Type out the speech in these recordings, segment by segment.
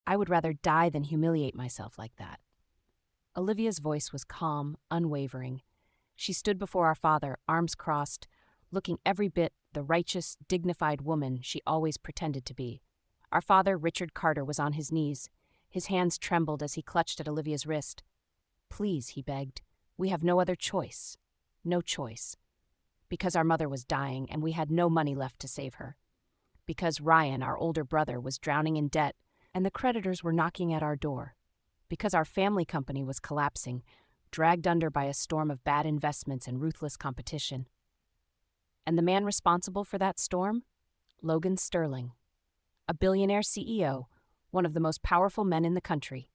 I would rather die than humiliate myself like that." Olivia's voice was calm, unwavering. She stood before our father, arms crossed, looking every bit the righteous, dignified woman she always pretended to be. Our father, Richard Carter, was on his knees. His hands trembled as he clutched at Olivia's wrist. "Please," he begged, "we have no other choice. No choice. Because our mother was dying and we had no money left to save her. Because Ryan, our older brother, was drowning in debt and the creditors were knocking at our door. Because our family company was collapsing, dragged under by a storm of bad investments and ruthless competition. And the man responsible for that storm? Logan Sterling. A billionaire CEO, one of the most powerful men in the country.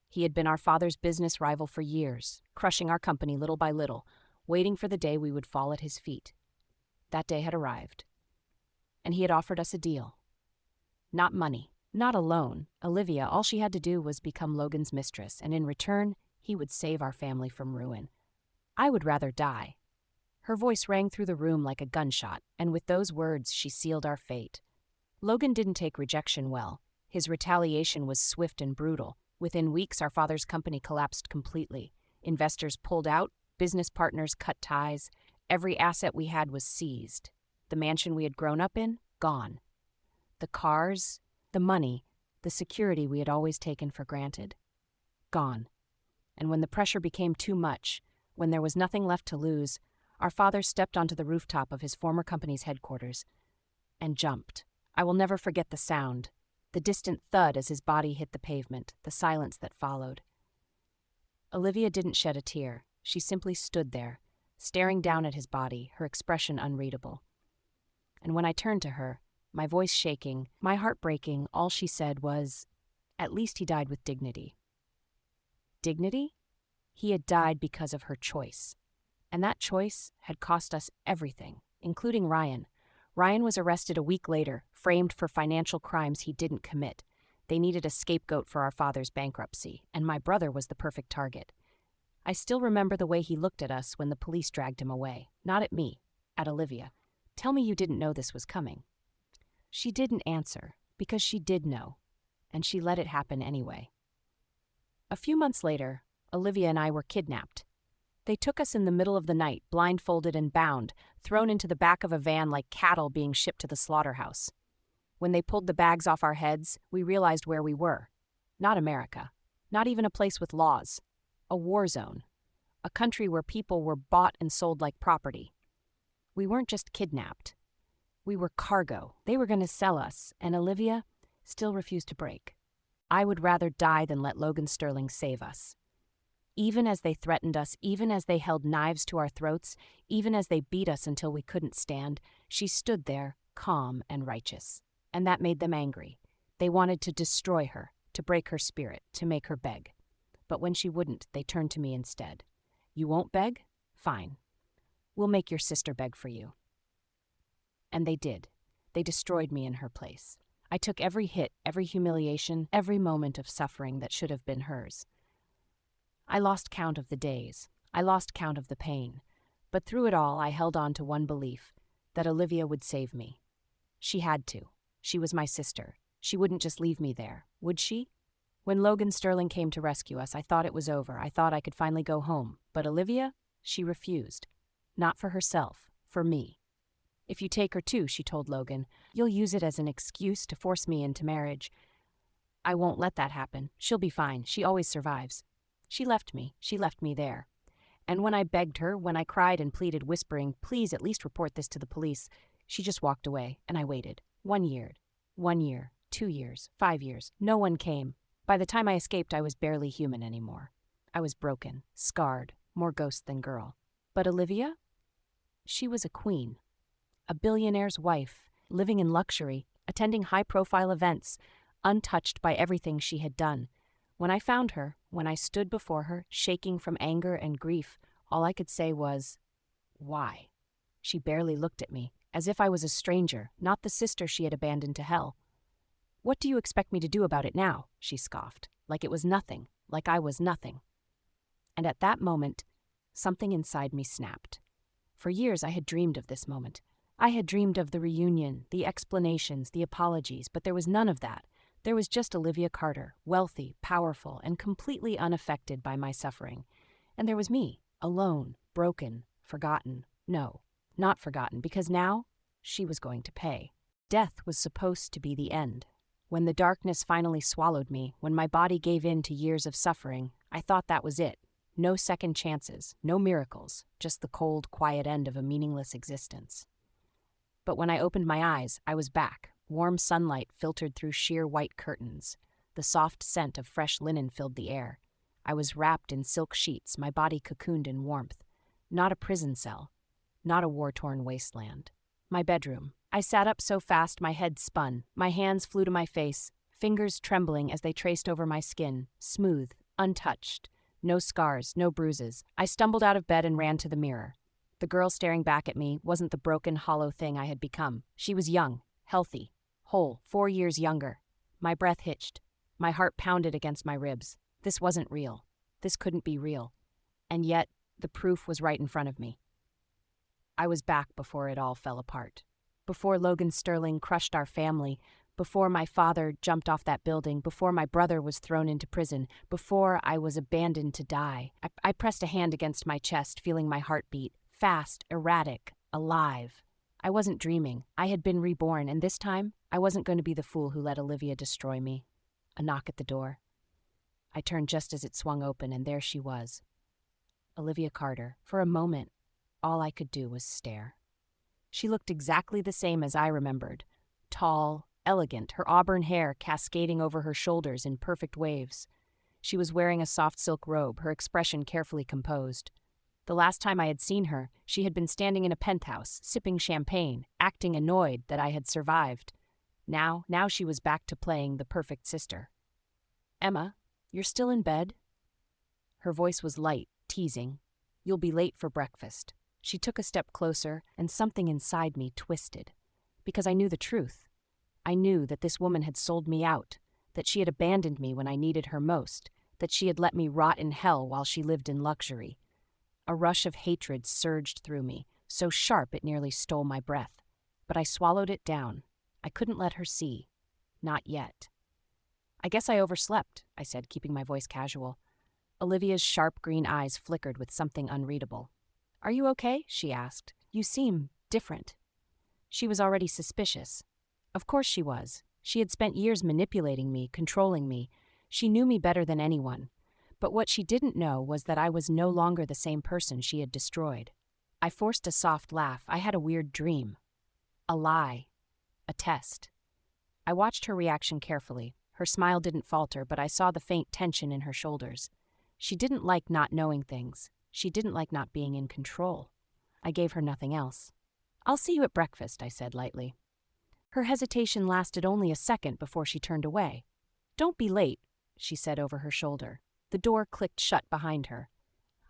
He had been our father's business rival for years, crushing our company little by little, waiting for the day we would fall at his feet. That day had arrived. And he had offered us a deal. Not money, not a loan. Olivia, all she had to do was become Logan's mistress, and in return, he would save our family from ruin. I would rather die. Her voice rang through the room like a gunshot, and with those words she sealed our fate. Logan didn't take rejection well. His retaliation was swift and brutal. Within weeks, our father's company collapsed completely. Investors pulled out, business partners cut ties, every asset we had was seized. The mansion we had grown up in, gone. The cars, the money, the security we had always taken for granted, gone. And when the pressure became too much, when there was nothing left to lose, our father stepped onto the rooftop of his former company's headquarters and jumped. I will never forget the sound, the distant thud as his body hit the pavement, the silence that followed. Olivia didn't shed a tear. She simply stood there, staring down at his body, her expression unreadable. And when I turned to her, my voice shaking, my heart breaking, all she said was, "At least he died with dignity." Dignity? He had died because of her choice. And that choice had cost us everything, including Ryan. Ryan was arrested a week later, framed for financial crimes he didn't commit. They needed a scapegoat for our father's bankruptcy, and my brother was the perfect target. I still remember the way he looked at us when the police dragged him away. Not at me, at Olivia. "Tell me you didn't know this was coming." She didn't answer, because she did know, and she let it happen anyway. A few months later, Olivia and I were kidnapped. They took us in the middle of the night, blindfolded and bound, thrown into the back of a van like cattle being shipped to the slaughterhouse. When they pulled the bags off our heads, we realized where we were. Not America. Not even a place with laws. A war zone. A country where people were bought and sold like property. We weren't just kidnapped. We were cargo. They were going to sell us, and Olivia still refused to break. I would rather die than let Logan Sterling save us. Even as they threatened us, even as they held knives to our throats, even as they beat us until we couldn't stand, she stood there, calm and righteous. And that made them angry. They wanted to destroy her, to break her spirit, to make her beg. But when she wouldn't, they turned to me instead. "You won't beg? Fine. We'll make your sister beg for you." And they did. They destroyed me in her place. I took every hit, every humiliation, every moment of suffering that should have been hers. I lost count of the days. I lost count of the pain. But through it all, I held on to one belief, that Olivia would save me. She had to. She was my sister. She wouldn't just leave me there, would she? When Logan Sterling came to rescue us, I thought it was over. I thought I could finally go home. But Olivia, she refused. Not for herself, for me. "If you take her too," she told Logan, "you'll use it as an excuse to force me into marriage. I won't let that happen. She'll be fine. She always survives." She left me. She left me there. And when I begged her, when I cried and pleaded, whispering, "Please at least report this to the police," she just walked away, and I waited. 1 year. 1 year. 2 years. 5 years. No one came. By the time I escaped, I was barely human anymore. I was broken, scarred, more ghost than girl. But Olivia? She was a queen. A billionaire's wife, living in luxury, attending high-profile events, untouched by everything she had done. When I found her, when I stood before her, shaking from anger and grief, all I could say was, "Why?" She barely looked at me, as if I was a stranger, not the sister she had abandoned to hell. "What do you expect me to do about it now?" she scoffed, like it was nothing, like I was nothing. And at that moment, something inside me snapped. For years I had dreamed of this moment. I had dreamed of the reunion, the explanations, the apologies, but there was none of that. There was just Olivia Carter, wealthy, powerful, and completely unaffected by my suffering. And there was me, alone, broken, forgotten. No, not forgotten, because now she was going to pay. Death was supposed to be the end. When the darkness finally swallowed me, when my body gave in to years of suffering, I thought that was it. No second chances, no miracles, just the cold, quiet end of a meaningless existence. But when I opened my eyes, I was back. Warm sunlight filtered through sheer white curtains. The soft scent of fresh linen filled the air. I was wrapped in silk sheets, my body cocooned in warmth. Not a prison cell. Not a war-torn wasteland. My bedroom. I sat up so fast my head spun. My hands flew to my face, fingers trembling as they traced over my skin, smooth, untouched. No scars, no bruises. I stumbled out of bed and ran to the mirror. The girl staring back at me wasn't the broken, hollow thing I had become. She was young, healthy, whole, 4 years younger. My breath hitched. My heart pounded against my ribs. This wasn't real. This couldn't be real. And yet, the proof was right in front of me. I was back before it all fell apart. Before Logan Sterling crushed our family, before my father jumped off that building, before my brother was thrown into prison, before I was abandoned to die. I pressed a hand against my chest, feeling my heart beat. Fast, erratic, alive. I wasn't dreaming. I had been reborn, and this time, I wasn't going to be the fool who let Olivia destroy me. A knock at the door. I turned just as it swung open, and there she was. Olivia Carter. For a moment, all I could do was stare. She looked exactly the same as I remembered. Tall, elegant, her auburn hair cascading over her shoulders in perfect waves. She was wearing a soft silk robe, her expression carefully composed. The last time I had seen her, she had been standing in a penthouse, sipping champagne, acting annoyed that I had survived. Now she was back to playing the perfect sister. "Emma, you're still in bed?" Her voice was light, teasing. "You'll be late for breakfast." She took a step closer, and something inside me twisted. Because I knew the truth. I knew that this woman had sold me out, that she had abandoned me when I needed her most, that she had let me rot in hell while she lived in luxury. A rush of hatred surged through me, so sharp it nearly stole my breath. But I swallowed it down. I couldn't let her see. Not yet. "I guess I overslept," I said, keeping my voice casual. Olivia's sharp green eyes flickered with something unreadable. "Are you okay?" she asked. "You seem different." She was already suspicious. Of course she was. She had spent years manipulating me, controlling me. She knew me better than anyone. But what she didn't know was that I was no longer the same person she had destroyed. I forced a soft laugh. I had a weird dream. A lie. A test. I watched her reaction carefully. Her smile didn't falter, but I saw the faint tension in her shoulders. She didn't like not knowing things. She didn't like not being in control. I gave her nothing else. "I'll see you at breakfast," I said lightly. Her hesitation lasted only a second before she turned away. "Don't be late," she said over her shoulder. The door clicked shut behind her.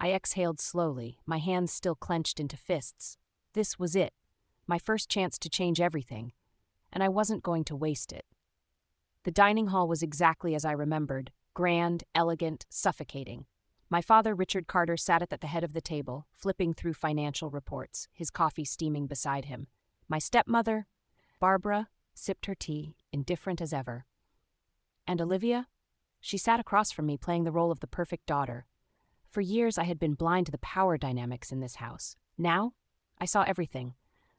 I exhaled slowly, my hands still clenched into fists. This was it, my first chance to change everything, and I wasn't going to waste it. The dining hall was exactly as I remembered, grand, elegant, suffocating. My father, Richard Carter, sat at the head of the table, flipping through financial reports, his coffee steaming beside him. My stepmother, Barbara, sipped her tea, indifferent as ever. And Olivia? She sat across from me, playing the role of the perfect daughter. For years I had been blind to the power dynamics in this house. Now, I saw everything.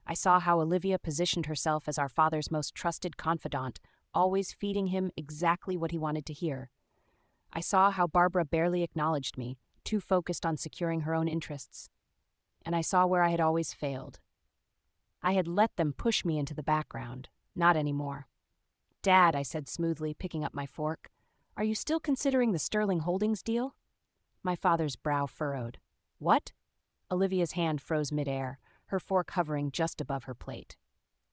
I saw how Olivia positioned herself as our father's most trusted confidant, always feeding him exactly what he wanted to hear. I saw how Barbara barely acknowledged me, too focused on securing her own interests. And I saw where I had always failed. I had let them push me into the background. Not anymore. "Dad," I said smoothly, picking up my fork, "are you still considering the Sterling Holdings deal?" My father's brow furrowed. "What?" Olivia's hand froze midair, her fork hovering just above her plate.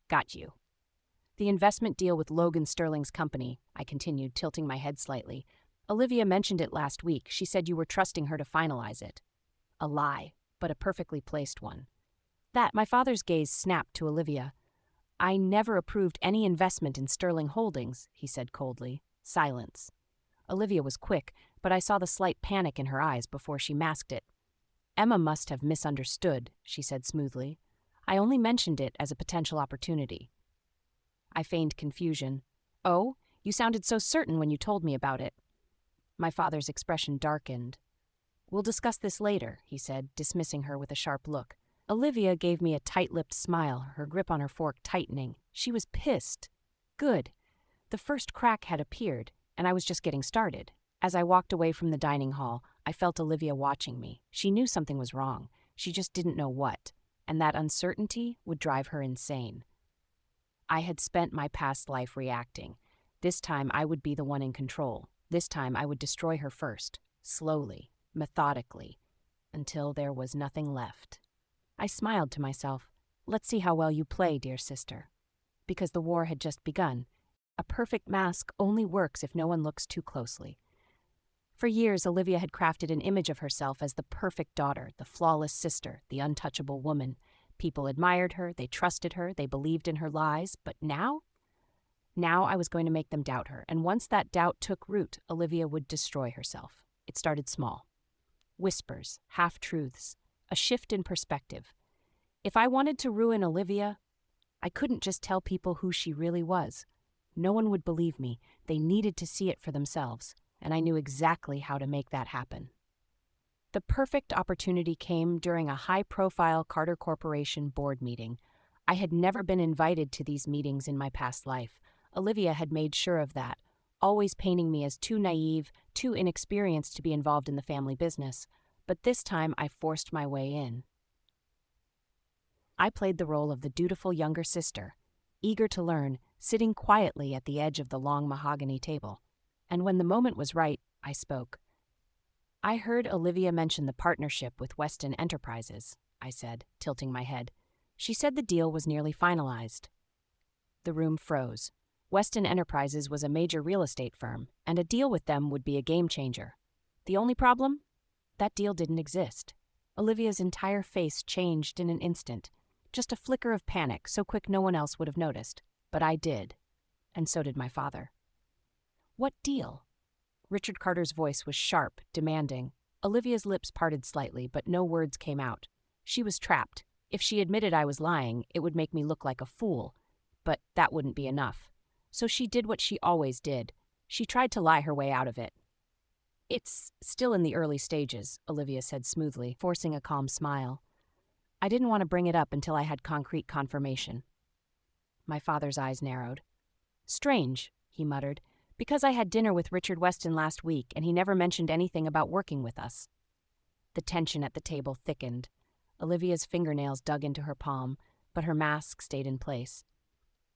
"Got you." "The investment deal with Logan Sterling's company," I continued, tilting my head slightly. "Olivia mentioned it last week. She said you were trusting her to finalize it." A lie, but a perfectly placed one. My father's gaze snapped to Olivia. "I never approved any investment in Sterling Holdings," he said coldly. Silence. Olivia was quick, but I saw the slight panic in her eyes before she masked it. "Emma must have misunderstood," she said smoothly. "I only mentioned it as a potential opportunity." I feigned confusion. "Oh, You sounded so certain when you told me about it." My father's expression darkened. "We'll discuss this later," he said, dismissing her with a sharp look. Olivia gave me a tight-lipped smile, her grip on her fork tightening. She was pissed. Good. The first crack had appeared, and I was just getting started. As I walked away from the dining hall, I felt Olivia watching me. She knew something was wrong. She just didn't know what, and that uncertainty would drive her insane. I had spent my past life reacting. This time I would be the one in control. This time I would destroy her first, slowly, methodically, until there was nothing left. I smiled to myself. Let's see how well you play, dear sister. Because the war had just begun. A perfect mask only works if no one looks too closely. For years, Olivia had crafted an image of herself as the perfect daughter, the flawless sister, the untouchable woman. People admired her, they trusted her, they believed in her lies. But now? Now I was going to make them doubt her, and once that doubt took root, Olivia would destroy herself. It started small. Whispers, half-truths, a shift in perspective. If I wanted to ruin Olivia, I couldn't just tell people who she really was. No one would believe me. They needed to see it for themselves, and I knew exactly how to make that happen. The perfect opportunity came during a high-profile Carter Corporation board meeting. I had never been invited to these meetings in my past life. Olivia had made sure of that, always painting me as too naive, too inexperienced to be involved in the family business. But this time I forced my way in. I played the role of the dutiful younger sister, eager to learn, sitting quietly at the edge of the long mahogany table. And when the moment was right, I spoke. "I heard Olivia mention the partnership with Weston Enterprises," I said, tilting my head. "She said the deal was nearly finalized." The room froze. Weston Enterprises was a major real estate firm, and a deal with them would be a game changer. The only problem? That deal didn't exist. Olivia's entire face changed in an instant. Just a flicker of panic, so quick no one else would have noticed. But I did. And so did my father. "What deal?" Richard Carter's voice was sharp, demanding. Olivia's lips parted slightly, but no words came out. She was trapped. If she admitted I was lying, it would make me look like a fool. But that wouldn't be enough. So she did what she always did. She tried to lie her way out of it. "It's still in the early stages," Olivia said smoothly, forcing a calm smile. "I didn't want to bring it up until I had concrete confirmation." My father's eyes narrowed. "Strange," he muttered, "because I had dinner with Richard Weston last week and he never mentioned anything about working with us." The tension at the table thickened. Olivia's fingernails dug into her palm, but her mask stayed in place.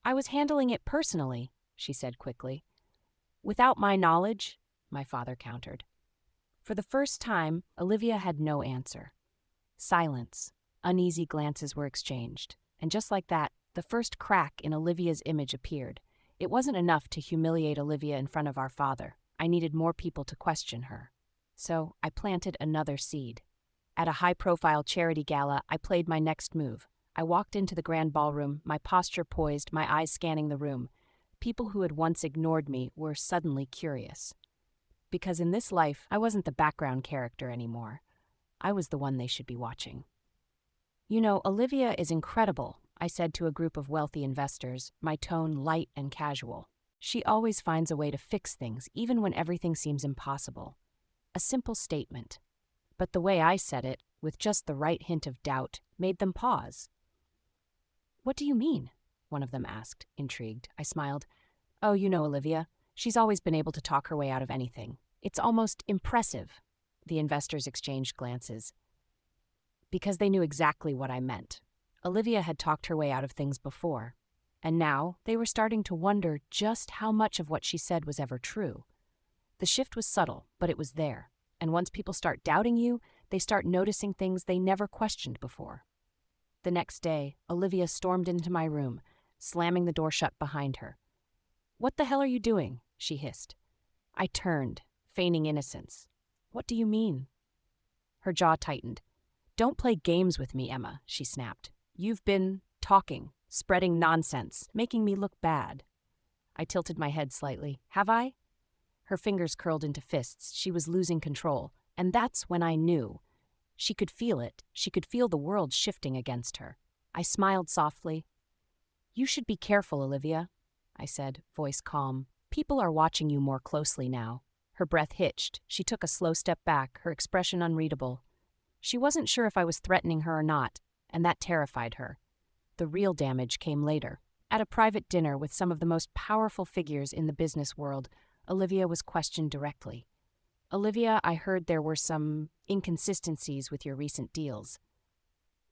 "I was handling it personally," she said quickly. "Without my knowledge," my father countered. For the first time, Olivia had no answer. Silence. Uneasy glances were exchanged. And just like that, the first crack in Olivia's image appeared. It wasn't enough to humiliate Olivia in front of our father. I needed more people to question her. So I planted another seed. At a high-profile charity gala, I played my next move. I walked into the grand ballroom, my posture poised, my eyes scanning the room. People who had once ignored me were suddenly curious. Because in this life, I wasn't the background character anymore. I was the one they should be watching. "You know, Olivia is incredible," I said to a group of wealthy investors, my tone light and casual. "She always finds a way to fix things, even when everything seems impossible." A simple statement. But the way I said it, with just the right hint of doubt, made them pause. "What do you mean?" one of them asked, intrigued. I smiled. "Oh, you know Olivia. She's always been able to talk her way out of anything. It's almost impressive." The investors exchanged glances. Because they knew exactly what I meant. Olivia had talked her way out of things before, and now they were starting to wonder just how much of what she said was ever true. The shift was subtle, but it was there, and once people start doubting you, they start noticing things they never questioned before. The next day, Olivia stormed into my room, slamming the door shut behind her. "What the hell are you doing?" she hissed. I turned, feigning innocence. "What do you mean?" Her jaw tightened. "Don't play games with me, Emma," she snapped. "You've been talking, spreading nonsense, making me look bad." I tilted my head slightly. "Have I?" Her fingers curled into fists. She was losing control, and that's when I knew. She could feel it. She could feel the world shifting against her. I smiled softly. "You should be careful, Olivia," I said, voice calm. People are watching you more closely now. Her breath hitched. She took a slow step back, her expression unreadable. She wasn't sure if I was threatening her or not, and that terrified her. The real damage came later. At a private dinner with some of the most powerful figures in the business world, Olivia was questioned directly. "Olivia, I heard there were some inconsistencies with your recent deals."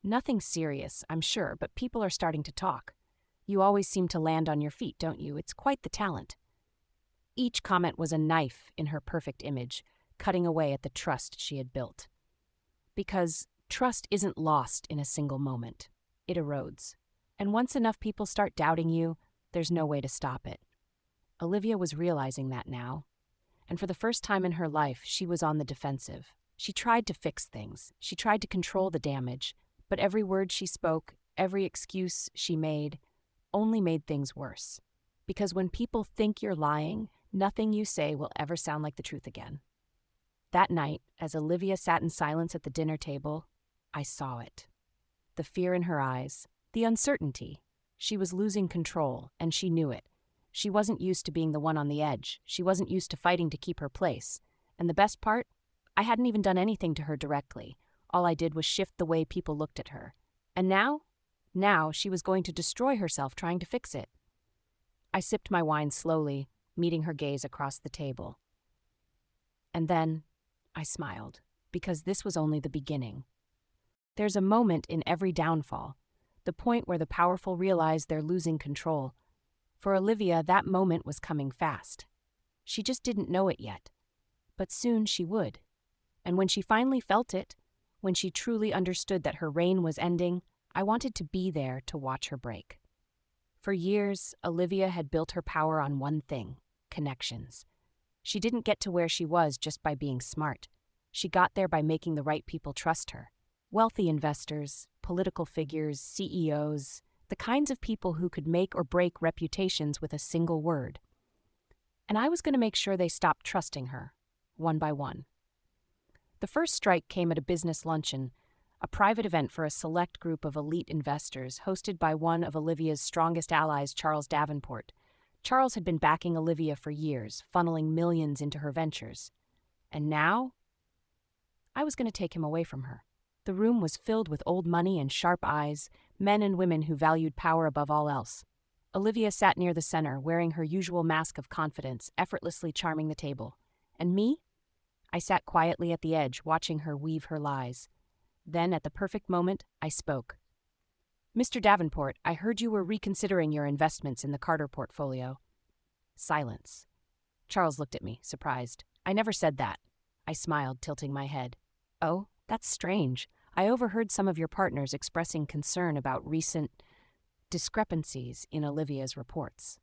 "Nothing serious, I'm sure, but people are starting to talk. You always seem to land on your feet, don't you? It's quite the talent." Each comment was a knife in her perfect image, cutting away at the trust she had built. Because trust isn't lost in a single moment. It erodes. And once enough people start doubting you, there's no way to stop it. Olivia was realizing that now. And for the first time in her life, she was on the defensive. She tried to fix things. She tried to control the damage. But every word she spoke, every excuse she made, only made things worse. Because when people think you're lying, nothing you say will ever sound like the truth again. That night, as Olivia sat in silence at the dinner table, I saw it. The fear in her eyes, the uncertainty. She was losing control, and she knew it. She wasn't used to being the one on the edge. She wasn't used to fighting to keep her place. And the best part? I hadn't even done anything to her directly. All I did was shift the way people looked at her. And now she was going to destroy herself trying to fix it. I sipped my wine slowly, meeting her gaze across the table. And then I smiled, because this was only the beginning. There's a moment in every downfall, the point where the powerful realize they're losing control. For Olivia, that moment was coming fast. She just didn't know it yet. But soon she would. And when she finally felt it, when she truly understood that her reign was ending, I wanted to be there to watch her break. For years, Olivia had built her power on one thing: connections. She didn't get to where she was just by being smart. She got there by making the right people trust her. Wealthy investors, political figures, CEOs, the kinds of people who could make or break reputations with a single word. And I was going to make sure they stopped trusting her, one by one. The first strike came at a business luncheon, a private event for a select group of elite investors hosted by one of Olivia's strongest allies, Charles Davenport. Charles had been backing Olivia for years, funneling millions into her ventures. And now, I was going to take him away from her. The room was filled with old money and sharp eyes, men and women who valued power above all else. Olivia sat near the center, wearing her usual mask of confidence, effortlessly charming the table. And me? I sat quietly at the edge, watching her weave her lies. Then, at the perfect moment, I spoke. "Mr. Davenport, I heard you were reconsidering your investments in the Carter portfolio." Silence. Charles looked at me, surprised. "I never said that." I smiled, tilting my head. "Oh, that's strange. I overheard some of your partners expressing concern about recent discrepancies in Olivia's reports."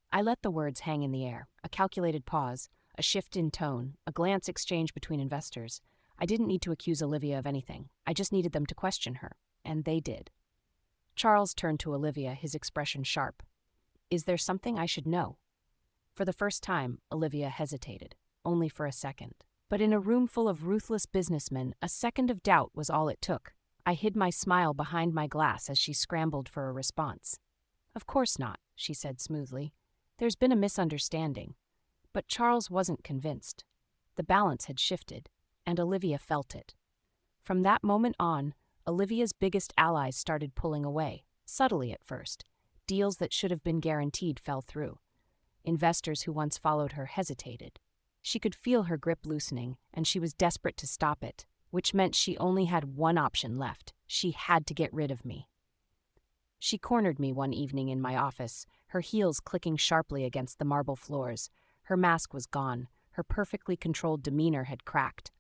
I let the words hang in the air, a calculated pause, a shift in tone, a glance exchanged between investors. I didn't need to accuse Olivia of anything. I just needed them to question her, and they did. Charles turned to Olivia, his expression sharp. "Is there something I should know?" For the first time, Olivia hesitated, only for a second. But in a room full of ruthless businessmen, a second of doubt was all it took. I hid my smile behind my glass as she scrambled for a response. "Of course not," she said smoothly. "There's been a misunderstanding." But Charles wasn't convinced. The balance had shifted, and Olivia felt it. From that moment on, Olivia's biggest allies started pulling away, subtly at first. Deals that should have been guaranteed fell through. Investors who once followed her hesitated. She could feel her grip loosening, and she was desperate to stop it, which meant she only had one option left. She had to get rid of me. She cornered me one evening in my office, her heels clicking sharply against the marble floors. Her mask was gone. Her perfectly controlled demeanor had cracked.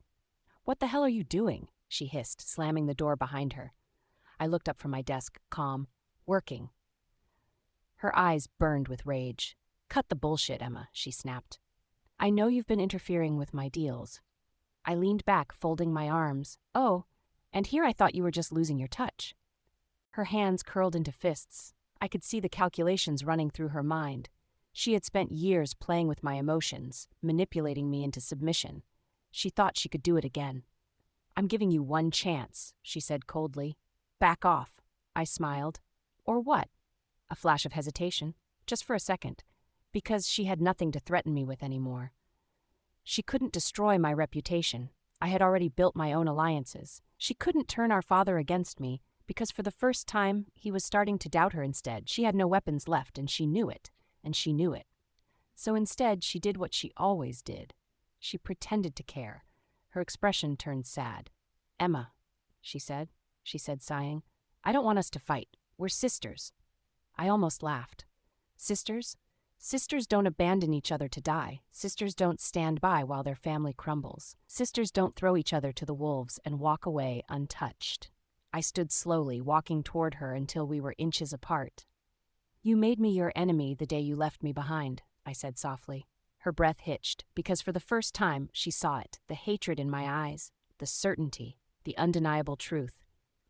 "What the hell are you doing?" she hissed, slamming the door behind her. I looked up from my desk, calm. "Working." Her eyes burned with rage. "Cut the bullshit, Emma," she snapped. "I know you've been interfering with my deals." I leaned back, folding my arms. "Oh, and here I thought you were just losing your touch." Her hands curled into fists. I could see the calculations running through her mind. She had spent years playing with my emotions, manipulating me into submission. She thought she could do it again. "I'm giving you one chance," she said coldly. "Back off." I smiled. "Or what?" A flash of hesitation. Just for a second. because she had nothing to threaten me with anymore. She couldn't destroy my reputation. I had already built my own alliances. She couldn't turn our father against me, because for the first time, he was starting to doubt her instead. She had no weapons left, and she knew it, and she knew it. So instead, she did what she always did. She pretended to care. Her expression turned sad. "Emma," she said, sighing, "I don't want us to fight. We're sisters." I almost laughed. Sisters? Sisters don't abandon each other to die. Sisters don't stand by while their family crumbles. Sisters don't throw each other to the wolves and walk away untouched. I stood slowly, walking toward her until we were inches apart. "You made me your enemy the day you left me behind," I said softly. Her breath hitched, because for the first time she saw it, the hatred in my eyes, the certainty, the undeniable truth.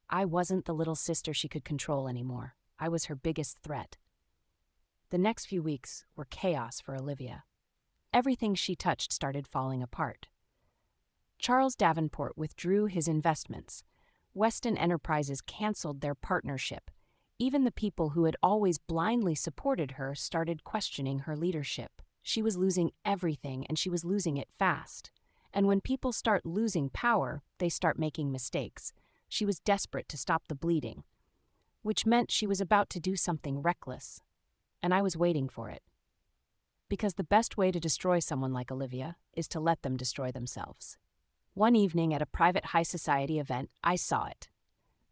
I wasn't the little sister she could control anymore. I was her biggest threat. The next few weeks were chaos for Olivia. Everything she touched started falling apart. Charles Davenport withdrew his investments. Weston Enterprises canceled their partnership. Even the people who had always blindly supported her started questioning her leadership. She was losing everything, and she was losing it fast. And when people start losing power, they start making mistakes. She was desperate to stop the bleeding, which meant she was about to do something reckless. And I was waiting for it. Because the best way to destroy someone like Olivia is to let them destroy themselves. One evening at a private high society event, I saw it.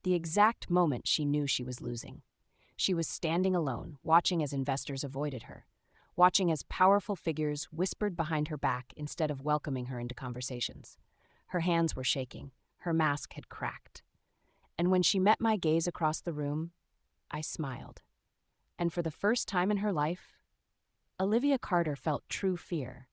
The exact moment she knew she was losing. She was standing alone, watching as investors avoided her, watching as powerful figures whispered behind her back instead of welcoming her into conversations. Her hands were shaking. Her mask had cracked. And when she met my gaze across the room, I smiled. And for the first time in her life, Olivia Carter felt true fear,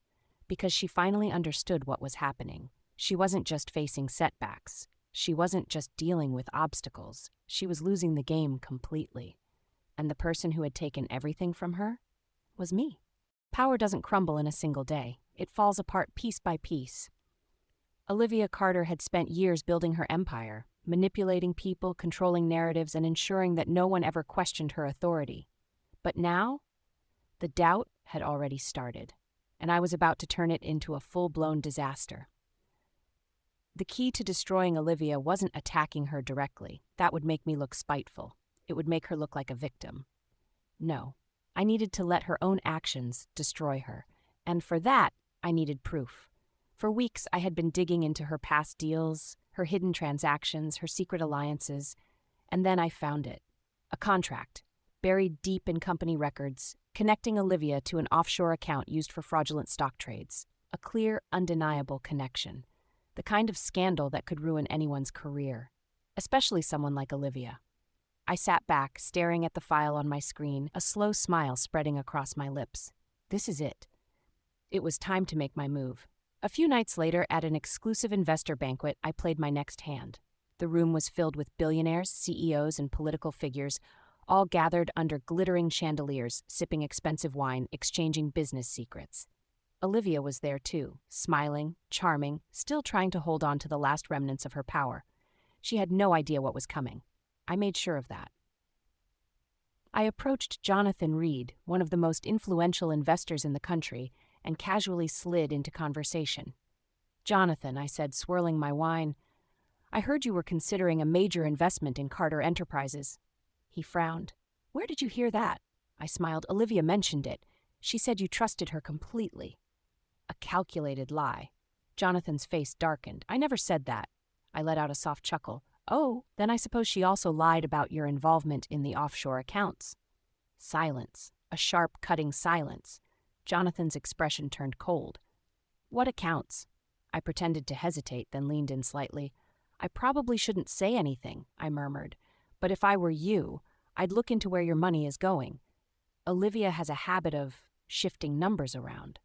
because she finally understood what was happening. She wasn't just facing setbacks. She wasn't just dealing with obstacles. She was losing the game completely. And the person who had taken everything from her was me. Power doesn't crumble in a single day. It falls apart piece by piece. Olivia Carter had spent years building her empire, manipulating people, controlling narratives, and ensuring that no one ever questioned her authority. But now, the doubt had already started, and I was about to turn it into a full-blown disaster. The key to destroying Olivia wasn't attacking her directly. That would make me look spiteful. It would make her look like a victim. No, I needed to let her own actions destroy her, and for that, I needed proof. For weeks, I had been digging into her past deals, her hidden transactions, her secret alliances, and then I found it. A contract, buried deep in company records, connecting Olivia to an offshore account used for fraudulent stock trades. A clear, undeniable connection. The kind of scandal that could ruin anyone's career, especially someone like Olivia. I sat back, staring at the file on my screen, a slow smile spreading across my lips. This is it. It was time to make my move. A few nights later, at an exclusive investor banquet, I played my next hand. The room was filled with billionaires, CEOs, and political figures, all gathered under glittering chandeliers, sipping expensive wine, exchanging business secrets. Olivia was there too, smiling, charming, still trying to hold on to the last remnants of her power. She had no idea what was coming. I made sure of that. I approached Jonathan Reed, one of the most influential investors in the country, and casually slid into conversation. "Jonathan," I said, swirling my wine, "I heard you were considering a major investment in Carter Enterprises." He frowned. "Where did you hear that?" I smiled. "Olivia mentioned it. She said you trusted her completely." A calculated lie. Jonathan's face darkened. "I never said that." I let out a soft chuckle. "Oh, then I suppose she also lied about your involvement in the offshore accounts." Silence. A sharp, cutting silence. Jonathan's expression turned cold. "What accounts?" I pretended to hesitate, then leaned in slightly. "I probably shouldn't say anything," I murmured. "But if I were you, I'd look into where your money is going. Olivia has a habit of shifting numbers around."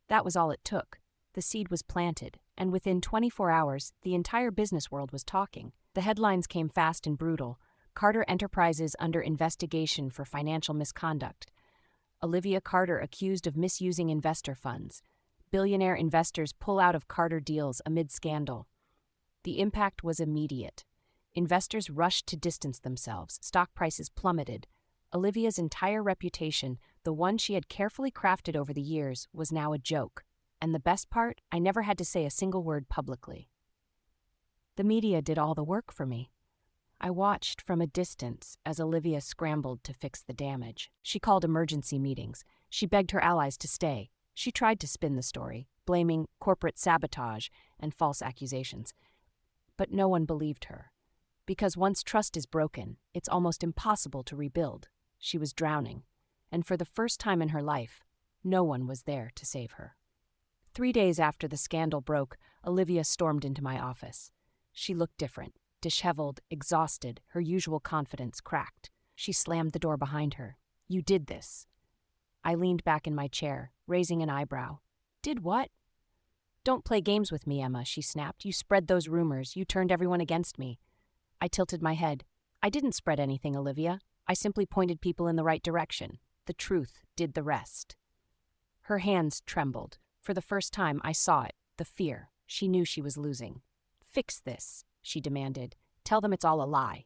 That was all it took. The seed was planted, and within 24 hours, the entire business world was talking. The headlines came fast and brutal. Carter Enterprises under investigation for financial misconduct. Olivia Carter accused of misusing investor funds. Billionaire investors pull out of Carter deals amid scandal. The impact was immediate. Investors rushed to distance themselves. Stock prices plummeted. Olivia's entire reputation, the one she had carefully crafted over the years, was now a joke. And the best part, I never had to say a single word publicly. The media did all the work for me. I watched from a distance as Olivia scrambled to fix the damage. She called emergency meetings. She begged her allies to stay. She tried to spin the story, blaming corporate sabotage and false accusations. But no one believed her. Because once trust is broken, it's almost impossible to rebuild. She was drowning, and for the first time in her life, no one was there to save her. 3 days after the scandal broke, Olivia stormed into my office. She looked different, disheveled, exhausted, her usual confidence cracked. She slammed the door behind her. "You did this." I leaned back in my chair, raising an eyebrow. "Did what?" "Don't play games with me, Emma," she snapped. "You spread those rumors. You turned everyone against me." I tilted my head. "I didn't spread anything, Olivia. I simply pointed people in the right direction. The truth did the rest." Her hands trembled. For the first time, I saw it, the fear. She knew she was losing. "Fix this," she demanded. "Tell them it's all a lie."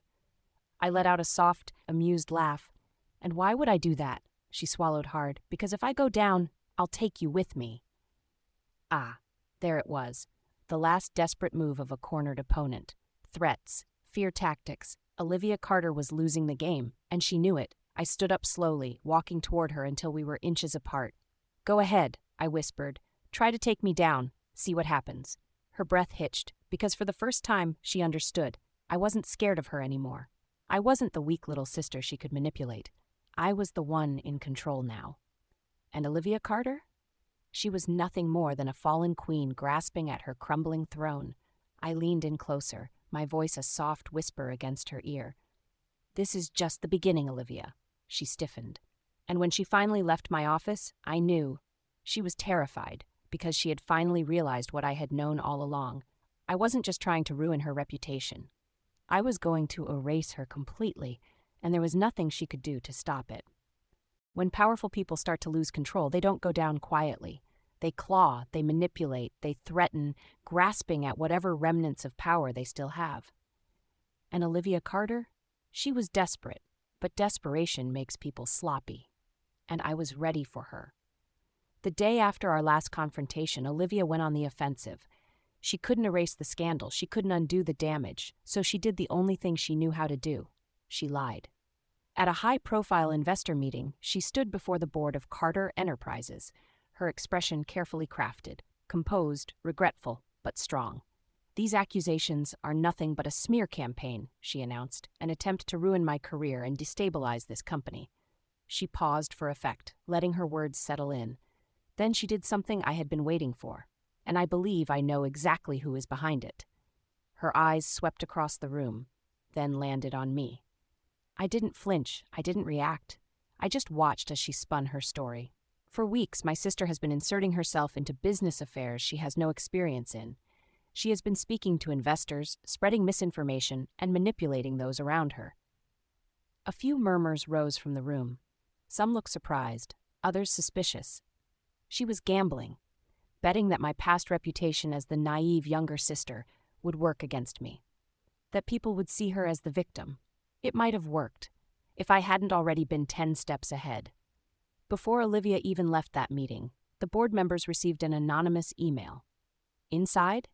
I let out a soft, amused laugh. "And why would I do that?" She swallowed hard. "Because if I go down, I'll take you with me." Ah, there it was. The last desperate move of a cornered opponent. Threats, fear tactics. Olivia Carter was losing the game, and she knew it. I stood up slowly, walking toward her until we were inches apart. "Go ahead," I whispered. "Try to take me down. See what happens." Her breath hitched, because for the first time, she understood. I wasn't scared of her anymore. I wasn't the weak little sister she could manipulate. I was the one in control now. And Olivia Carter? She was nothing more than a fallen queen grasping at her crumbling throne. I leaned in closer, my voice a soft whisper against her ear. "This is just the beginning, Olivia." She stiffened. And when she finally left my office, I knew. She was terrified, because she had finally realized what I had known all along. I wasn't just trying to ruin her reputation. I was going to erase her completely, and there was nothing she could do to stop it. When powerful people start to lose control, they don't go down quietly. They claw, they manipulate, they threaten, grasping at whatever remnants of power they still have. And Olivia Carter? She was desperate, but desperation makes people sloppy. And I was ready for her. The day after our last confrontation, Olivia went on the offensive. She couldn't erase the scandal, she couldn't undo the damage, so she did the only thing she knew how to do. She lied. At a high-profile investor meeting, she stood before the board of Carter Enterprises, her expression carefully crafted, composed, regretful, but strong. "These accusations are nothing but a smear campaign," she announced, "an attempt to ruin my career and destabilize this company." She paused for effect, letting her words settle in. Then she did something I had been waiting for, and I believe I know exactly who is behind it. Her eyes swept across the room, then landed on me. I didn't flinch, I didn't react. I just watched as she spun her story. For weeks, my sister has been inserting herself into business affairs she has no experience in. She has been speaking to investors, spreading misinformation, and manipulating those around her. A few murmurs rose from the room. Some looked surprised, others suspicious. She was gambling, betting that my past reputation as the naive younger sister would work against me, that people would see her as the victim. It might have worked, if I hadn't already been 10 steps ahead. Before Olivia even left that meeting, the board members received an anonymous email. Inside,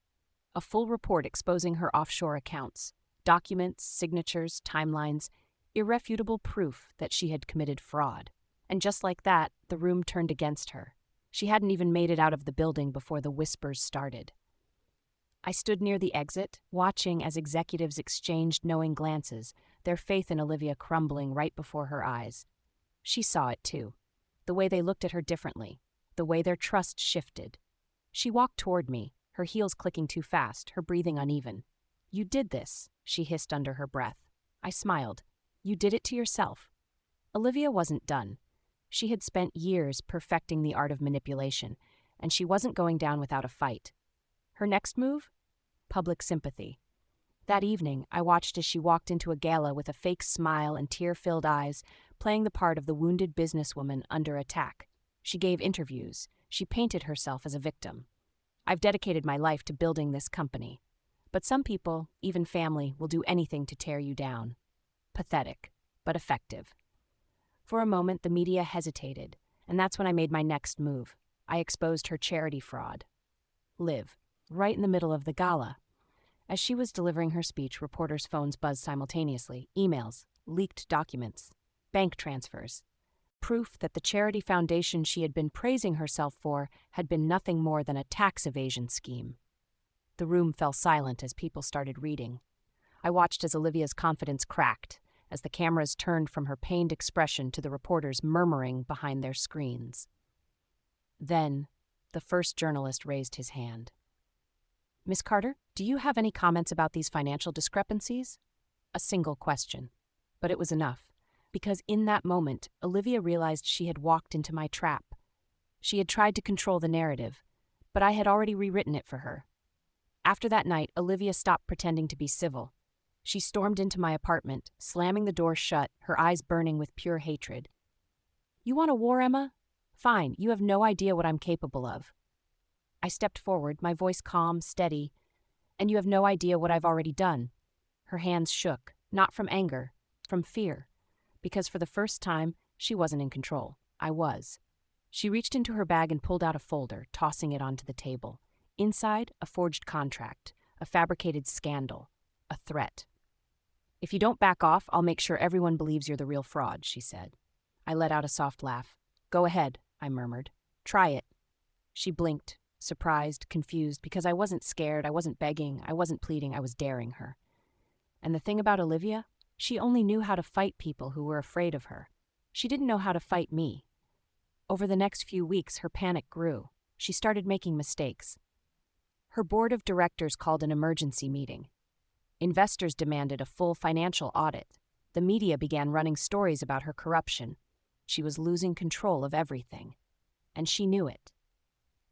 a full report exposing her offshore accounts, documents, signatures, timelines, irrefutable proof that she had committed fraud. And just like that, the room turned against her. She hadn't even made it out of the building before the whispers started. I stood near the exit, watching as executives exchanged knowing glances, their faith in Olivia crumbling right before her eyes. She saw it too, the way they looked at her differently, the way their trust shifted. She walked toward me, her heels clicking too fast, her breathing uneven. "You did this," she hissed under her breath. I smiled. "You did it to yourself." Olivia wasn't done. She had spent years perfecting the art of manipulation, and she wasn't going down without a fight. Her next move? Public sympathy. That evening, I watched as she walked into a gala with a fake smile and tear-filled eyes, playing the part of the wounded businesswoman under attack. She gave interviews. She painted herself as a victim. "I've dedicated my life to building this company. But some people, even family, will do anything to tear you down." Pathetic, but effective. For a moment, the media hesitated, and that's when I made my next move. I exposed her charity fraud. Liv, right in the middle of the gala. As she was delivering her speech, reporters' phones buzzed simultaneously. Emails, leaked documents, bank transfers. Proof that the charity foundation she had been praising herself for had been nothing more than a tax evasion scheme. The room fell silent as people started reading. I watched as Olivia's confidence cracked, as the cameras turned from her pained expression to the reporters murmuring behind their screens. Then, the first journalist raised his hand. "Miss Carter, do you have any comments about these financial discrepancies?" A single question. But it was enough, because in that moment, Olivia realized she had walked into my trap. She had tried to control the narrative, but I had already rewritten it for her. After that night, Olivia stopped pretending to be civil. She stormed into my apartment, slamming the door shut, her eyes burning with pure hatred. "You want a war, Emma? Fine, you have no idea what I'm capable of." I stepped forward, my voice calm, steady. "And you have no idea what I've already done." Her hands shook, not from anger, from fear. Because for the first time, she wasn't in control. I was. She reached into her bag and pulled out a folder, tossing it onto the table. Inside, a forged contract, a fabricated scandal, a threat. "If you don't back off, I'll make sure everyone believes you're the real fraud," she said. I let out a soft laugh. "Go ahead," I murmured. "Try it." She blinked, surprised, confused, because I wasn't scared, I wasn't begging, I wasn't pleading, I was daring her. And the thing about Olivia, she only knew how to fight people who were afraid of her. She didn't know how to fight me. Over the next few weeks, her panic grew. She started making mistakes. Her board of directors called an emergency meeting. Investors demanded a full financial audit. The media began running stories about her corruption. She was losing control of everything. And she knew it.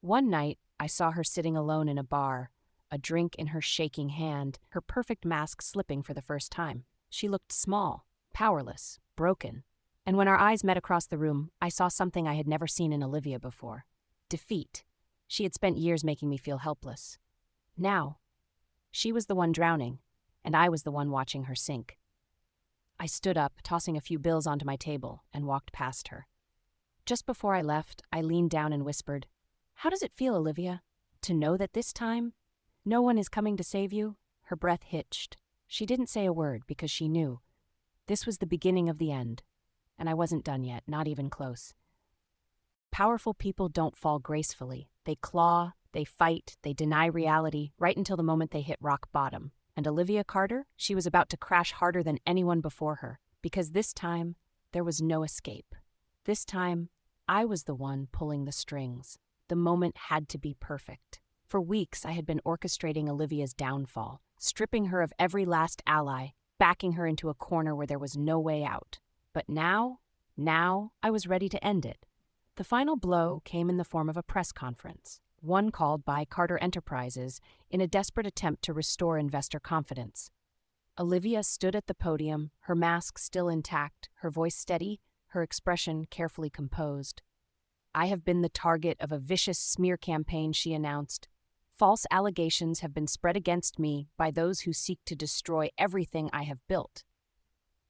One night, I saw her sitting alone in a bar, a drink in her shaking hand, her perfect mask slipping for the first time. She looked small, powerless, broken. And when our eyes met across the room, I saw something I had never seen in Olivia before. Defeat. She had spent years making me feel helpless. Now, she was the one drowning, and I was the one watching her sink. I stood up, tossing a few bills onto my table, and walked past her. Just before I left, I leaned down and whispered, "How does it feel, Olivia, to know that this time, no one is coming to save you?" Her breath hitched. She didn't say a word because she knew. This was the beginning of the end, and I wasn't done yet, not even close. Powerful people don't fall gracefully. They claw, they fight, they deny reality, right until the moment they hit rock bottom. And Olivia Carter, she was about to crash harder than anyone before her, because this time, there was no escape. This time, I was the one pulling the strings. The moment had to be perfect. For weeks, I had been orchestrating Olivia's downfall, stripping her of every last ally, backing her into a corner where there was no way out. But now, I was ready to end it. The final blow came in the form of a press conference, one called by Carter Enterprises in a desperate attempt to restore investor confidence. Olivia stood at the podium, her mask still intact, her voice steady, her expression carefully composed. "I have been the target of a vicious smear campaign," she announced. "False allegations have been spread against me by those who seek to destroy everything I have built."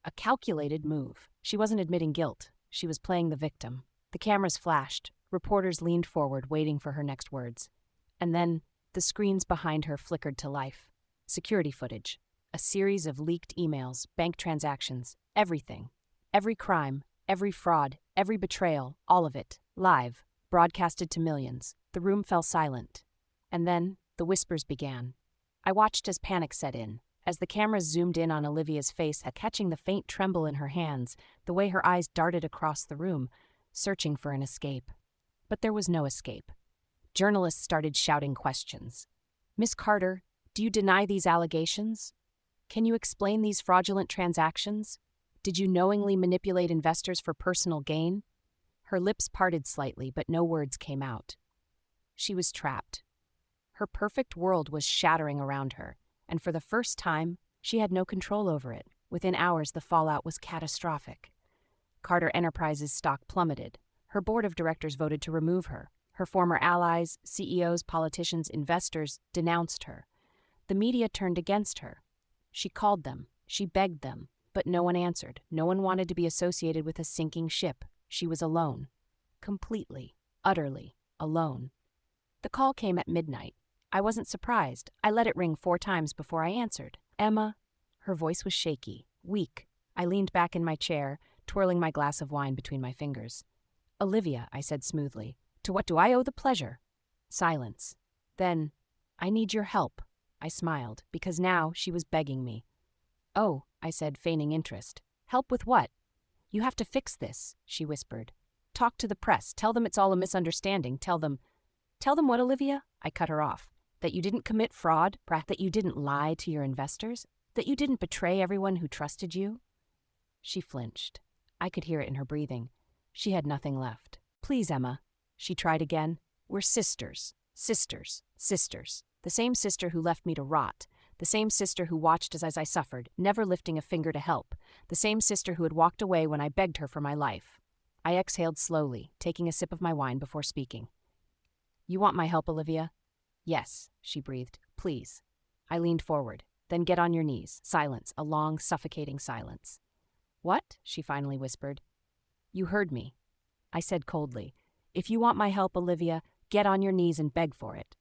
A calculated move. She wasn't admitting guilt. She was playing the victim. The cameras flashed. Reporters leaned forward, waiting for her next words. And then, the screens behind her flickered to life. Security footage. A series of leaked emails, bank transactions, everything. Every crime, every fraud, every betrayal, all of it. Live. Broadcasted to millions. The room fell silent. And then, the whispers began. I watched as panic set in. As the cameras zoomed in on Olivia's face, catching the faint tremble in her hands, the way her eyes darted across the room, searching for an escape. But there was no escape. Journalists started shouting questions. "Miss Carter, do you deny these allegations? Can you explain these fraudulent transactions? Did you knowingly manipulate investors for personal gain?" Her lips parted slightly, but no words came out. She was trapped. Her perfect world was shattering around her, and for the first time, she had no control over it. Within hours, the fallout was catastrophic. Carter Enterprises' stock plummeted. Her board of directors voted to remove her. Her former allies, CEOs, politicians, investors denounced her. The media turned against her. She called them. She begged them. But no one answered. No one wanted to be associated with a sinking ship. She was alone. Completely, utterly alone. The call came at midnight. I wasn't surprised. I let it ring 4 times before I answered. Emma. Her voice was shaky, weak. I leaned back in my chair, twirling my glass of wine between my fingers. Olivia, I said smoothly. To what do I owe the pleasure? Silence. Then, I need your help. I smiled, because now she was begging me. Oh, I said, feigning interest. Help with what? You have to fix this, she whispered. Talk to the press. Tell them it's all a misunderstanding. Tell them what, Olivia? I cut her off. That you didn't commit fraud, that you didn't lie to your investors, that you didn't betray everyone who trusted you. She flinched. I could hear it in her breathing. She had nothing left. Please, Emma. She tried again. We're sisters. Sisters. Sisters. The same sister who left me to rot. The same sister who watched as I suffered, never lifting a finger to help. The same sister who had walked away when I begged her for my life. I exhaled slowly, taking a sip of my wine before speaking. You want my help, Olivia? Yes, she breathed. Please. I leaned forward. Then get on your knees. Silence, a long, suffocating silence. What? She finally whispered. You heard me. I said coldly. If you want my help, Olivia, get on your knees and beg for it.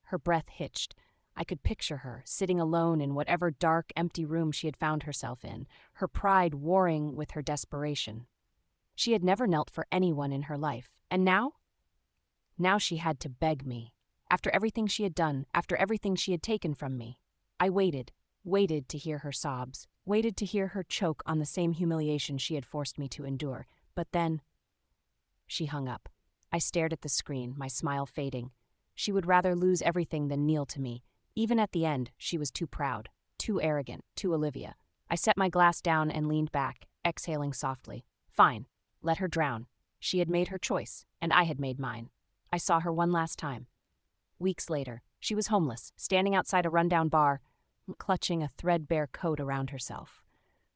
Her breath hitched. I could picture her, sitting alone in whatever dark, empty room she had found herself in, her pride warring with her desperation. She had never knelt for anyone in her life, and now? Now she had to beg me. After everything she had done, after everything she had taken from me. I waited to hear her sobs, waited to hear her choke on the same humiliation she had forced me to endure. But then, she hung up. I stared at the screen, my smile fading. She would rather lose everything than kneel to me. Even at the end, she was too proud, too arrogant, too Olivia. I set my glass down and leaned back, exhaling softly. Fine, let her drown. She had made her choice, and I had made mine. I saw her one last time. Weeks later, she was homeless, standing outside a rundown bar, clutching a threadbare coat around herself.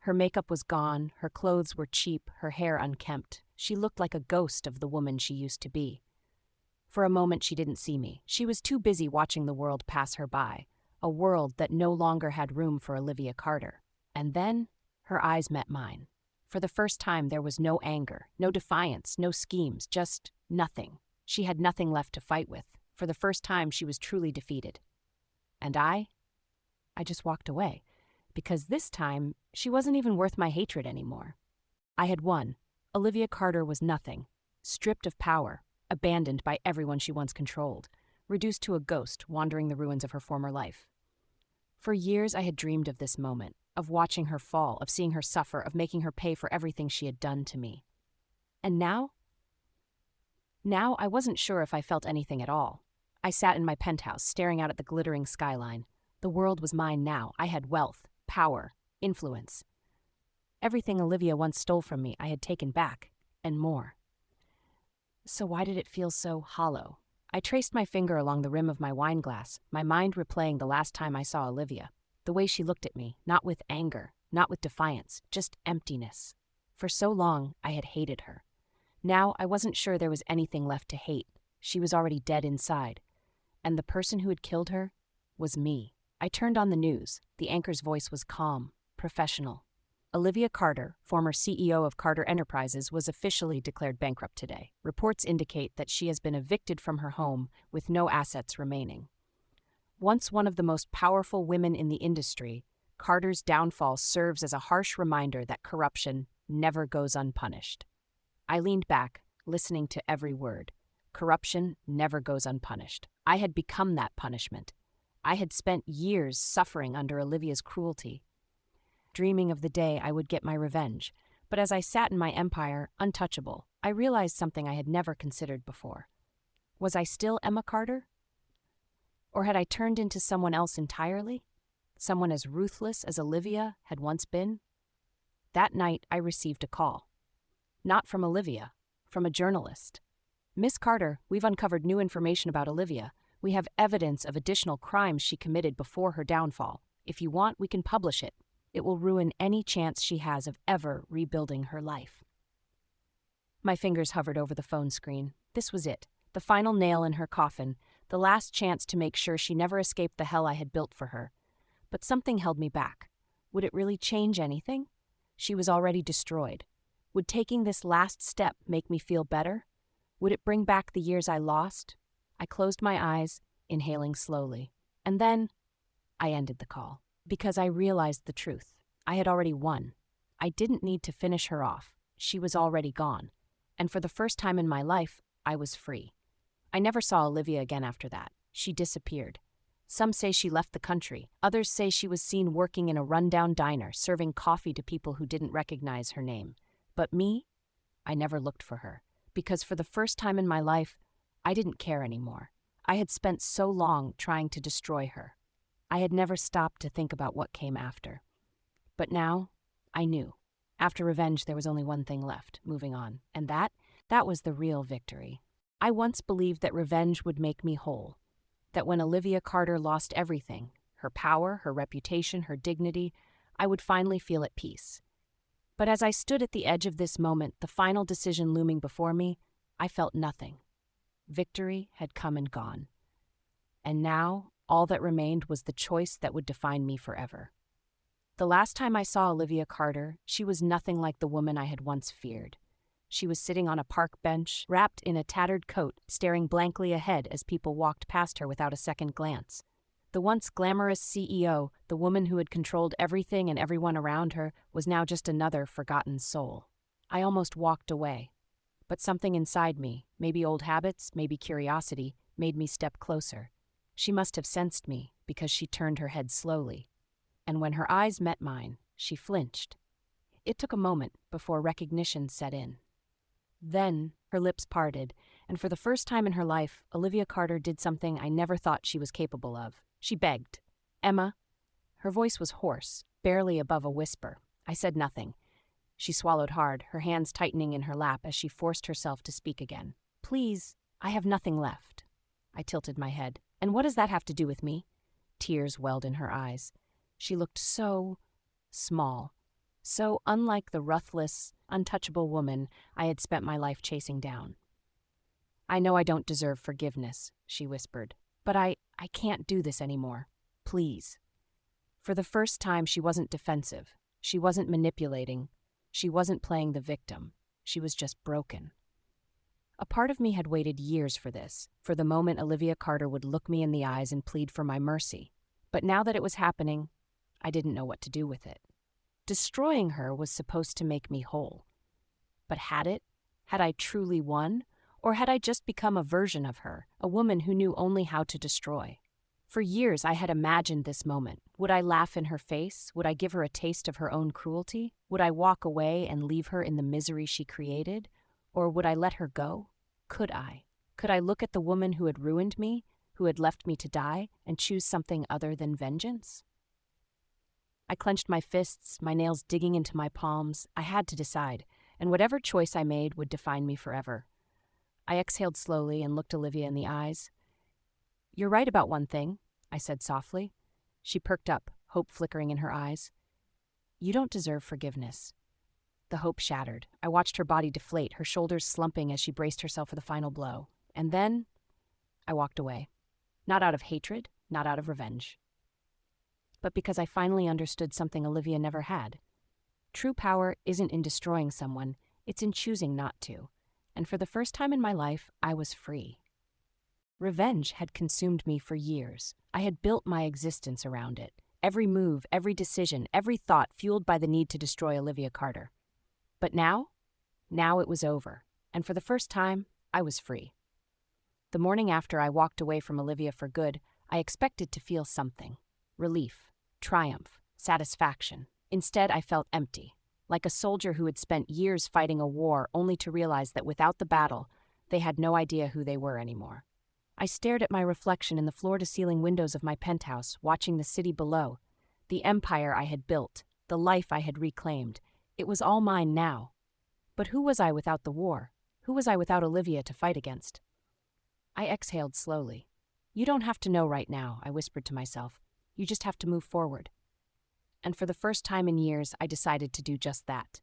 Her makeup was gone, her clothes were cheap, her hair unkempt. She looked like a ghost of the woman she used to be. For a moment she didn't see me. She was too busy watching the world pass her by, a world that no longer had room for Olivia Carter. And then, her eyes met mine. For the first time there was no anger, no defiance, no schemes, just nothing. She had nothing left to fight with. For the first time she was truly defeated. And I just walked away, because this time she wasn't even worth my hatred anymore. I had won. Olivia Carter was nothing, stripped of power, abandoned by everyone she once controlled, reduced to a ghost wandering the ruins of her former life. For years I had dreamed of this moment, of watching her fall, of seeing her suffer, of making her pay for everything she had done to me. And now I wasn't sure if I felt anything at all. I sat in my penthouse, staring out at the glittering skyline. The world was mine now. I had wealth, power, influence. Everything Olivia once stole from me I had taken back, and more. So why did it feel so hollow? I traced my finger along the rim of my wine glass, my mind replaying the last time I saw Olivia. The way she looked at me, not with anger, not with defiance, just emptiness. For so long, I had hated her. Now I wasn't sure there was anything left to hate. She was already dead inside. And the person who had killed her was me. I turned on the news. The anchor's voice was calm, professional. Olivia Carter, former CEO of Carter Enterprises, was officially declared bankrupt today. Reports indicate that she has been evicted from her home with no assets remaining. Once one of the most powerful women in the industry, Carter's downfall serves as a harsh reminder that corruption never goes unpunished. I leaned back, listening to every word. Corruption never goes unpunished. I had become that punishment. I had spent years suffering under Olivia's cruelty, dreaming of the day I would get my revenge. But as I sat in my empire, untouchable, I realized something I had never considered before. Was I still Emma Carter? Or had I turned into someone else entirely? Someone as ruthless as Olivia had once been? That night, I received a call. Not from Olivia, from a journalist. Miss Carter, we've uncovered new information about Olivia. We have evidence of additional crimes she committed before her downfall. If you want, we can publish it. It will ruin any chance she has of ever rebuilding her life. My fingers hovered over the phone screen. This was it, the final nail in her coffin, the last chance to make sure she never escaped the hell I had built for her. But something held me back. Would it really change anything? She was already destroyed. Would taking this last step make me feel better? Would it bring back the years I lost? I closed my eyes, inhaling slowly. And then I ended the call. Because I realized the truth. I had already won. I didn't need to finish her off. She was already gone. And for the first time in my life, I was free. I never saw Olivia again after that. She disappeared. Some say she left the country. Others say she was seen working in a rundown diner, serving coffee to people who didn't recognize her name. But me? I never looked for her. Because for the first time in my life, I didn't care anymore. I had spent so long trying to destroy her. I had never stopped to think about what came after. But now, I knew. After revenge, there was only one thing left, moving on. And that was the real victory. I once believed that revenge would make me whole. That when Olivia Carter lost everything, her power, her reputation, her dignity, I would finally feel at peace. But as I stood at the edge of this moment, the final decision looming before me, I felt nothing. Victory had come and gone. And now, all that remained was the choice that would define me forever. The last time I saw Olivia Carter, she was nothing like the woman I had once feared. She was sitting on a park bench, wrapped in a tattered coat, staring blankly ahead as people walked past her without a second glance. The once glamorous CEO, the woman who had controlled everything and everyone around her, was now just another forgotten soul. I almost walked away. But something inside me, maybe old habits, maybe curiosity, made me step closer. She must have sensed me, because she turned her head slowly. And when her eyes met mine, she flinched. It took a moment before recognition set in. Then her lips parted, and for the first time in her life, Olivia Carter did something I never thought she was capable of. She begged. "Emma." Her voice was hoarse, barely above a whisper. I said nothing. She swallowed hard, her hands tightening in her lap as she forced herself to speak again. "Please, I have nothing left." I tilted my head. "And what does that have to do with me?" Tears welled in her eyes. She looked so small, so unlike the ruthless, untouchable woman I had spent my life chasing down. "I know I don't deserve forgiveness," she whispered, "but I can't do this anymore. Please." For the first time, she wasn't defensive. She wasn't manipulating. She wasn't playing the victim. She was just broken. A part of me had waited years for this, for the moment Olivia Carter would look me in the eyes and plead for my mercy. But now that it was happening, I didn't know what to do with it. Destroying her was supposed to make me whole. But had it? Had I truly won? Or had I just become a version of her, a woman who knew only how to destroy? For years I had imagined this moment. Would I laugh in her face? Would I give her a taste of her own cruelty? Would I walk away and leave her in the misery she created? Or would I let her go? Could I? Could I look at the woman who had ruined me, who had left me to die, and choose something other than vengeance? I clenched my fists, my nails digging into my palms. I had to decide, and whatever choice I made would define me forever. I exhaled slowly and looked Olivia in the eyes. "You're right about one thing," I said softly. She perked up, hope flickering in her eyes. "You don't deserve forgiveness." The hope shattered. I watched her body deflate, her shoulders slumping as she braced herself for the final blow. And then I walked away. Not out of hatred, not out of revenge, but because I finally understood something Olivia never had. True power isn't in destroying someone, it's in choosing not to. And for the first time in my life, I was free. Revenge had consumed me for years. I had built my existence around it. Every move, every decision, every thought fueled by the need to destroy Olivia Carter. But now it was over. And for the first time, I was free. The morning after I walked away from Olivia for good, I expected to feel something. Relief, triumph, satisfaction. Instead, I felt empty, like a soldier who had spent years fighting a war only to realize that without the battle, they had no idea who they were anymore. I stared at my reflection in the floor-to-ceiling windows of my penthouse, watching the city below, the empire I had built, the life I had reclaimed. It was all mine now. But who was I without the war? Who was I without Olivia to fight against? I exhaled slowly. "You don't have to know right now," I whispered to myself. "You just have to move forward." And for the first time in years, I decided to do just that.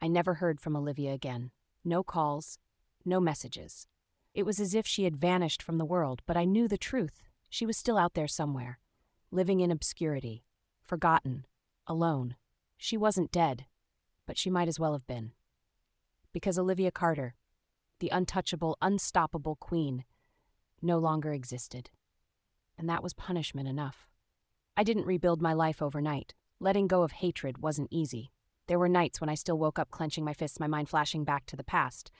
I never heard from Olivia again. No calls, no messages. It was as if she had vanished from the world, but I knew the truth. She was still out there somewhere, living in obscurity, forgotten, alone. She wasn't dead. but she might as well have been. Because Olivia Carter, the untouchable, unstoppable queen, no longer existed. And that was punishment enough. I didn't rebuild my life overnight. Letting go of hatred wasn't easy. There were nights when I still woke up clenching my fists, my mind flashing back to the past.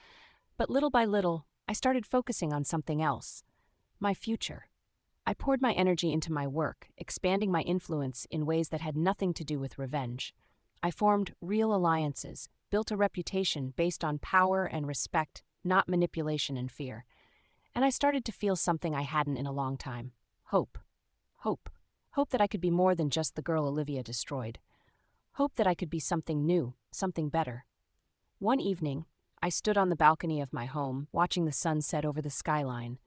But little by little, I started focusing on something else. My future. I poured my energy into my work, expanding my influence in ways that had nothing to do with revenge. I formed real alliances, built a reputation based on power and respect, not manipulation and fear. And I started to feel something I hadn't in a long time. Hope. Hope. Hope that I could be more than just the girl Olivia destroyed. Hope that I could be something new, something better. One evening, I stood on the balcony of my home, watching the sun set over the skyline.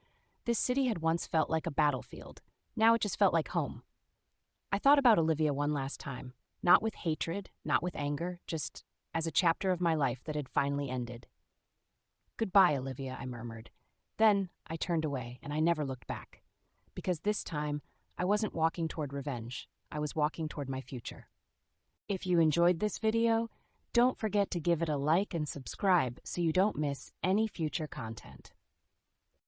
This city had once felt like a battlefield. Now it just felt like home. I thought about Olivia one last time, not with hatred, not with anger, just as a chapter of my life that had finally ended. "Goodbye, Olivia," I murmured. Then I turned away, and I never looked back. Because this time, I wasn't walking toward revenge. I was walking toward my future. If you enjoyed this video, don't forget to give it a like and subscribe so you don't miss any future content.